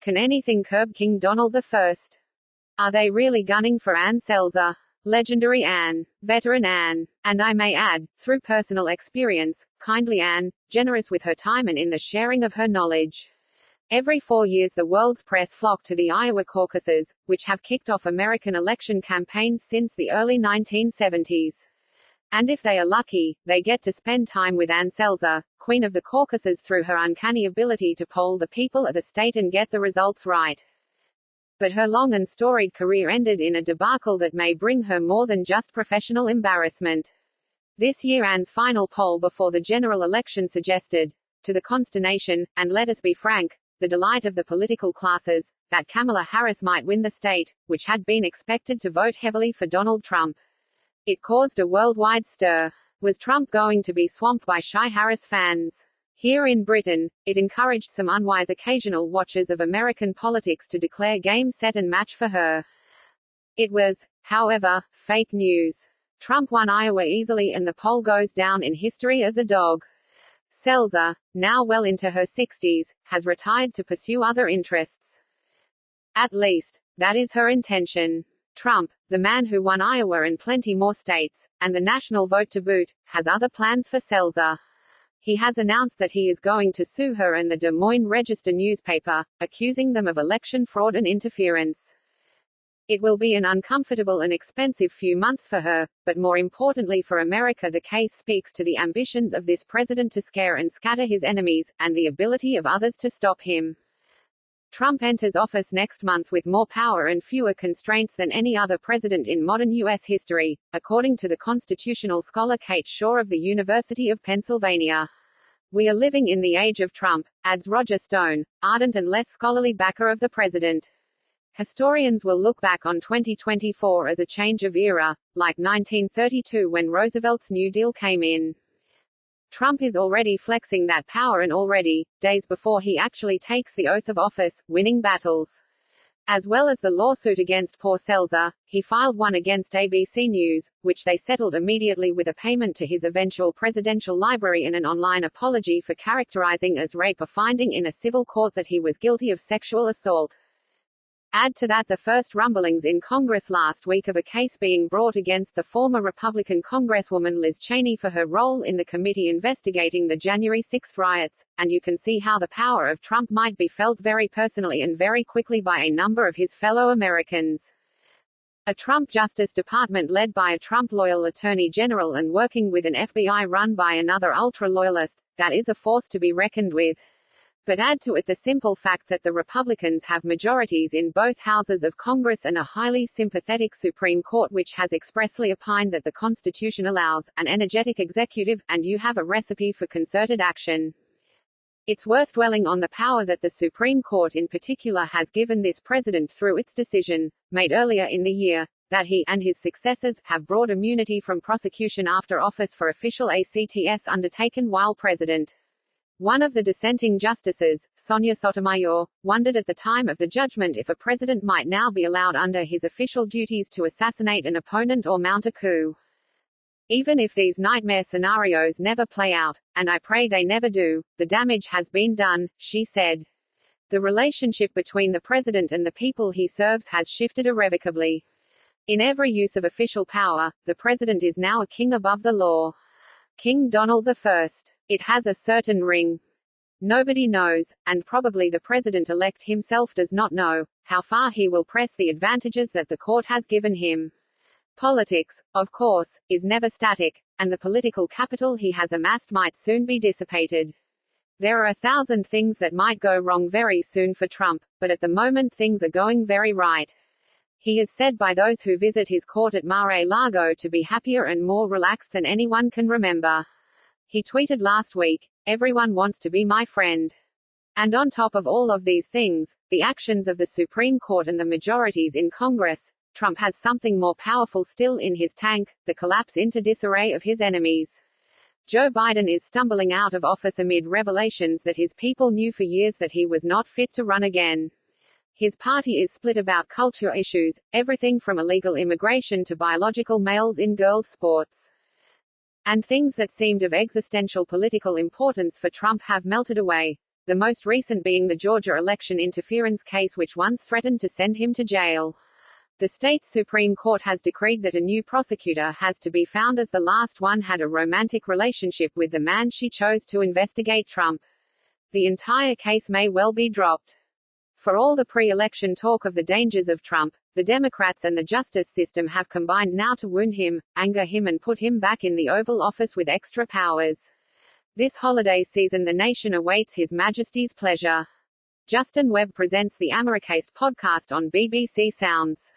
Can anything curb King Donald I? Are they really gunning for Ann Selzer? Legendary Anne, veteran Anne, and I may add, through personal experience, kindly Anne, generous with her time and in the sharing of her knowledge. Every 4 years the world's press flock to the Iowa caucuses, which have kicked off American election campaigns since the early 1970s. And if they are lucky, they get to spend time with Ann Selzer, queen of the caucuses, through her uncanny ability to poll the people of the state and get the results right. But her long and storied career ended in a debacle that may bring her more than just professional embarrassment. This year Anne's final poll before the general election suggested, to the consternation, and let us be frank, the delight of the political classes, that Kamala Harris might win the state, which had been expected to vote heavily for Donald Trump. It caused a worldwide stir. Was Trump going to be swamped by shy Harris fans? Here in Britain, it encouraged some unwise occasional watchers of American politics to declare game, set and match for her. It was, however, fake news. Trump won Iowa easily and the poll goes down in history as a dog. Selzer, now well into her 60s, has retired to pursue other interests. At least, that is her intention. Trump, the man who won Iowa and plenty more states, and the national vote to boot, has other plans for Selzer. He has announced that he is going to sue her and the Des Moines Register newspaper, accusing them of election fraud and interference. It will be an uncomfortable and expensive few months for her, but more importantly for America, the case speaks to the ambitions of this president to scare and scatter his enemies, and the ability of others to stop him. Trump enters office next month with more power and fewer constraints than any other president in modern U.S. history, according to the constitutional scholar Kate Shaw of the University of Pennsylvania. We are living in the age of Trump, adds Roger Stone, ardent and less scholarly backer of the president. Historians will look back on 2024 as a change of era, like 1932 when Roosevelt's New Deal came in. Trump is already flexing that power and already, days before he actually takes the oath of office, winning battles. As well as the lawsuit against poor Selzer, he filed one against ABC News, which they settled immediately with a payment to his eventual presidential library and an online apology for characterizing as rape a finding in a civil court that he was guilty of sexual assault. Add to that the first rumblings in Congress last week of a case being brought against the former Republican Congresswoman Liz Cheney for her role in the committee investigating the January 6 riots, and you can see how the power of Trump might be felt very personally and very quickly by a number of his fellow Americans. A Trump Justice Department led by a Trump-loyal Attorney General and working with an FBI run by another ultra-loyalist, that is a force to be reckoned with. But add to it the simple fact that the Republicans have majorities in both houses of Congress and a highly sympathetic Supreme Court which has expressly opined that the Constitution allows an energetic executive, and you have a recipe for concerted action. It's worth dwelling on the power that the Supreme Court in particular has given this president through its decision, made earlier in the year, that he and his successors have broad immunity from prosecution after office for official acts undertaken while president. One of the dissenting justices, Sonia Sotomayor, wondered at the time of the judgment if a president might now be allowed under his official duties to assassinate an opponent or mount a coup. Even if these nightmare scenarios never play out, and I pray they never do, the damage has been done, she said. The relationship between the president and the people he serves has shifted irrevocably. In every use of official power, the president is now a king above the law. King Donald I. It has a certain ring. Nobody knows, and probably the president-elect himself does not know, how far he will press the advantages that the court has given him. Politics, of course, is never static, and the political capital he has amassed might soon be dissipated. There are 1,000 things that might go wrong very soon for Trump, but at the moment things are going very right. He is said by those who visit his court at Mar-a-Lago to be happier and more relaxed than anyone can remember. He tweeted last week, "Everyone wants to be my friend." And on top of all of these things, the actions of the Supreme Court and the majorities in Congress, Trump has something more powerful still in his tank, the collapse into disarray of his enemies. Joe Biden is stumbling out of office amid revelations that his people knew for years that he was not fit to run again. His party is split about culture issues, everything from illegal immigration to biological males in girls' sports. And things that seemed of existential political importance for Trump have melted away. the most recent being the Georgia election interference case which once threatened to send him to jail. The state's Supreme Court has decreed that a new prosecutor has to be found as the last one had a romantic relationship with the man she chose to investigate Trump. The entire case may well be dropped. For all the pre-election talk of the dangers of Trump, the Democrats and the justice system have combined now to wound him, anger him and put him back in the Oval Office with extra powers. This holiday season the nation awaits His Majesty's pleasure. Justin Webb presents the Americast podcast on BBC Sounds.